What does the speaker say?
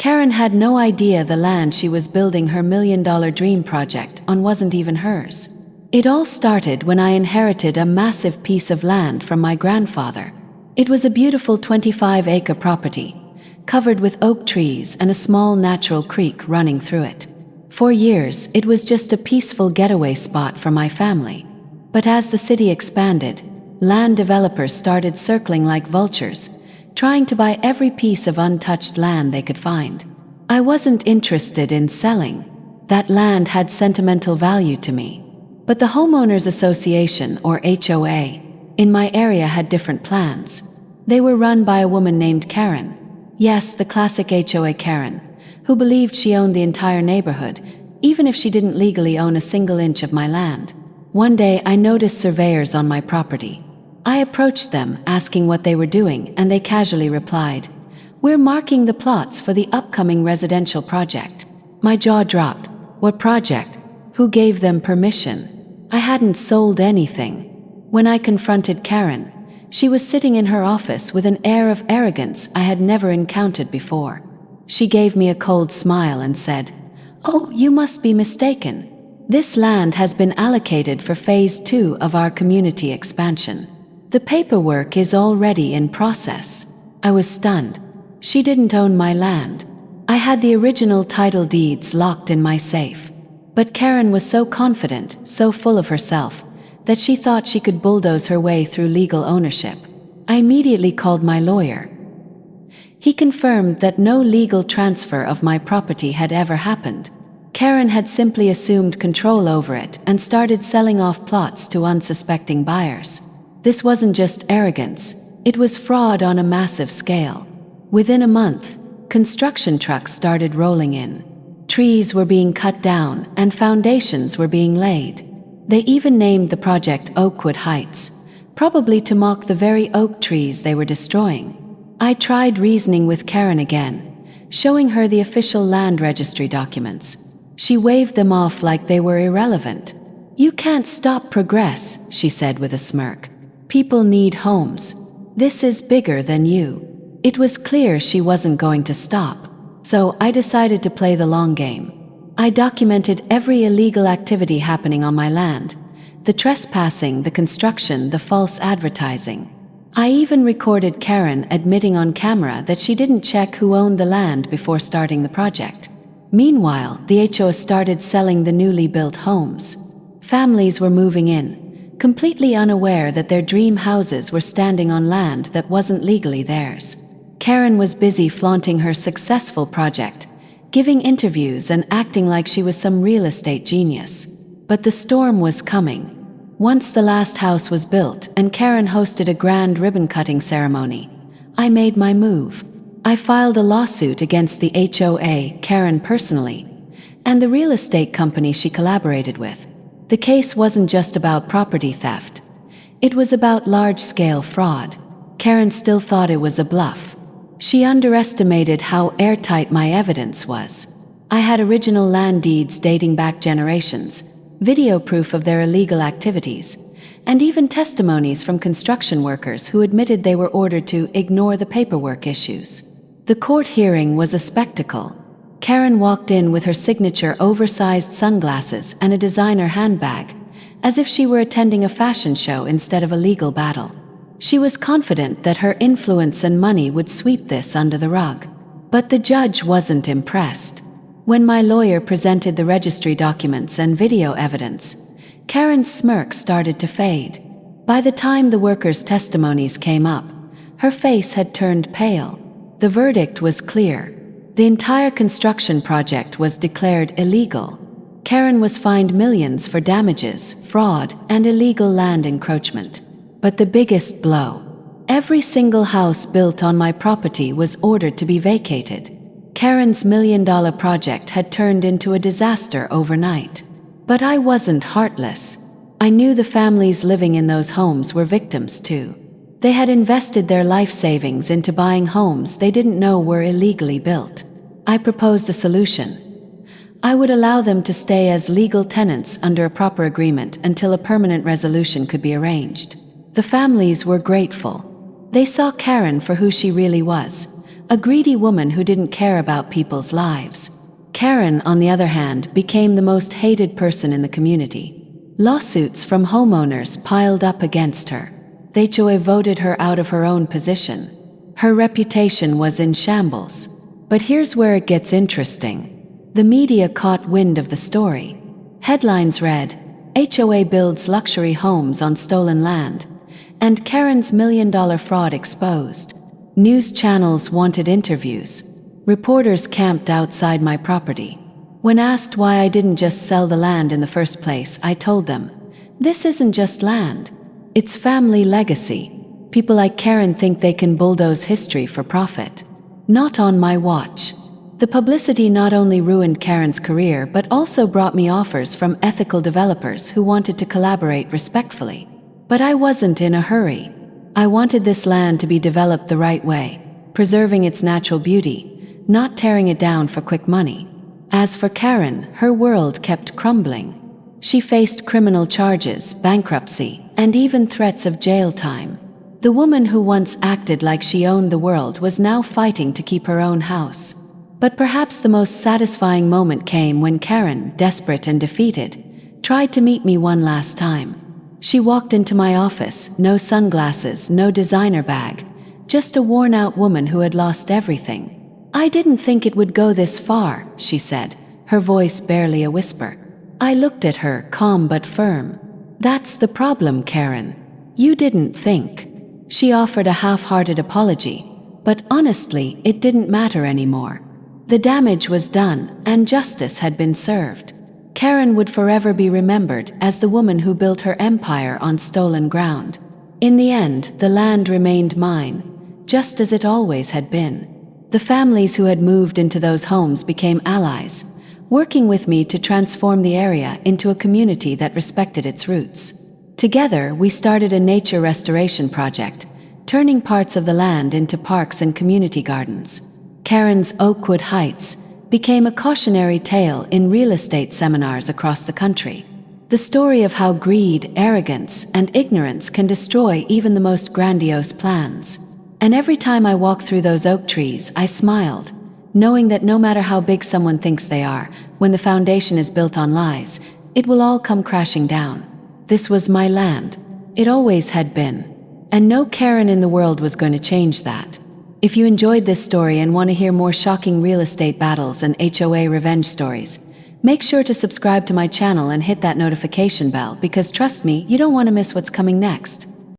Karen had no idea the land she was building her million-dollar dream project on wasn't even hers. It all started when I inherited a massive piece of land from my grandfather. It was a beautiful 25-acre property, covered with oak trees and a small natural creek running through it. For years, it was just a peaceful getaway spot for my family. But as the city expanded, land developers started circling like vultures, trying to buy every piece of untouched land they could find. I wasn't interested in selling. That land had sentimental value to me. But the Homeowners Association, or HOA, in my area had different plans. They were run by a woman named Karen. Yes, the classic HOA Karen, who believed she owned the entire neighborhood, even if she didn't legally own a single inch of my land. One day, I noticed surveyors on my property. I approached them, asking what they were doing, and they casually replied, "We're marking the plots for the upcoming residential project." My jaw dropped. What project? Who gave them permission? I hadn't sold anything. When I confronted Karen, she was sitting in her office with an air of arrogance I had never encountered before. She gave me a cold smile and said, "Oh, you must be mistaken. This land has been allocated for phase 2 of our community expansion. The paperwork is already in process." I was stunned. She didn't own my land. I had the original title deeds locked in my safe. But Karen was so confident, so full of herself, that she thought she could bulldoze her way through legal ownership. I immediately called my lawyer. He confirmed that no legal transfer of my property had ever happened. Karen had simply assumed control over it and started selling off plots to unsuspecting buyers. This wasn't just arrogance, it was fraud on a massive scale. Within a month, construction trucks started rolling in. Trees were being cut down and foundations were being laid. They even named the project Oakwood Heights, probably to mock the very oak trees they were destroying. I tried reasoning with Karen again, showing her the official land registry documents. She waved them off like they were irrelevant. "You can't stop progress," she said with a smirk. "People need homes. This is bigger than you." It was clear she wasn't going to stop. So I decided to play the long game. I documented every illegal activity happening on my land. The trespassing, the construction, the false advertising. I even recorded Karen admitting on camera that she didn't check who owned the land before starting the project. Meanwhile, the HOA started selling the newly built homes. Families were moving in, completely unaware that their dream houses were standing on land that wasn't legally theirs. Karen was busy flaunting her successful project, giving interviews and acting like she was some real estate genius. But the storm was coming. Once the last house was built and Karen hosted a grand ribbon-cutting ceremony, I made my move. I filed a lawsuit against the HOA, Karen personally, and the real estate company she collaborated with. The case wasn't just about property theft. It was about large-scale fraud. Karen still thought it was a bluff. She underestimated how airtight my evidence was. I had original land deeds dating back generations, video proof of their illegal activities, and even testimonies from construction workers who admitted they were ordered to ignore the paperwork issues. The court hearing was a spectacle. Karen walked in with her signature oversized sunglasses and a designer handbag, as if she were attending a fashion show instead of a legal battle. She was confident that her influence and money would sweep this under the rug. But the judge wasn't impressed. When my lawyer presented the registry documents and video evidence, Karen's smirk started to fade. By the time the workers' testimonies came up, her face had turned pale. The verdict was clear. The entire construction project was declared illegal. Karen was fined millions for damages, fraud, and illegal land encroachment. But the biggest blow: every single house built on my property was ordered to be vacated. Karen's million-dollar project had turned into a disaster overnight. But I wasn't heartless. I knew the families living in those homes were victims too. They had invested their life savings into buying homes they didn't know were illegally built. I proposed a solution. I would allow them to stay as legal tenants under a proper agreement until a permanent resolution could be arranged. The families were grateful. They saw Karen for who she really was, a greedy woman who didn't care about people's lives. Karen, on the other hand, became the most hated person in the community. Lawsuits from homeowners piled up against her. The HOA voted her out of her own position. Her reputation was in shambles. But here's where it gets interesting. The media caught wind of the story. Headlines read, "HOA builds luxury homes on stolen land," and Karen's $1 million fraud exposed. News channels wanted interviews. Reporters camped outside my property. When asked why I didn't just sell the land in the first place, I told them, "This isn't just land. It's family legacy. People like Karen think they can bulldoze history for profit. Not on my watch." The publicity not only ruined Karen's career but also brought me offers from ethical developers who wanted to collaborate respectfully. But I wasn't in a hurry. I wanted this land to be developed the right way, preserving its natural beauty, not tearing it down for quick money. As for Karen, her world kept crumbling. She faced criminal charges, bankruptcy, and even threats of jail time. The woman who once acted like she owned the world was now fighting to keep her own house. But perhaps the most satisfying moment came when Karen, desperate and defeated, tried to meet me one last time. She walked into my office, no sunglasses, no designer bag, just a worn-out woman who had lost everything. "I didn't think it would go this far," she said, her voice barely a whisper. I looked at her, calm but firm. "That's the problem, Karen. You didn't think." She offered a half-hearted apology, but honestly, it didn't matter anymore. The damage was done, and justice had been served. Karen would forever be remembered as the woman who built her empire on stolen ground. In the end, the land remained mine, just as it always had been. The families who had moved into those homes became allies, working with me to transform the area into a community that respected its roots. Together, we started a nature restoration project, turning parts of the land into parks and community gardens. Karen's Oakwood Heights became a cautionary tale in real estate seminars across the country. The story of how greed, arrogance, and ignorance can destroy even the most grandiose plans. And every time I walked through those oak trees, I smiled, knowing that no matter how big someone thinks they are, when the foundation is built on lies, it will all come crashing down. This was my land. It always had been. And no Karen in the world was going to change that. If you enjoyed this story and want to hear more shocking real estate battles and HOA revenge stories, make sure to subscribe to my channel and hit that notification bell because trust me, you don't want to miss what's coming next.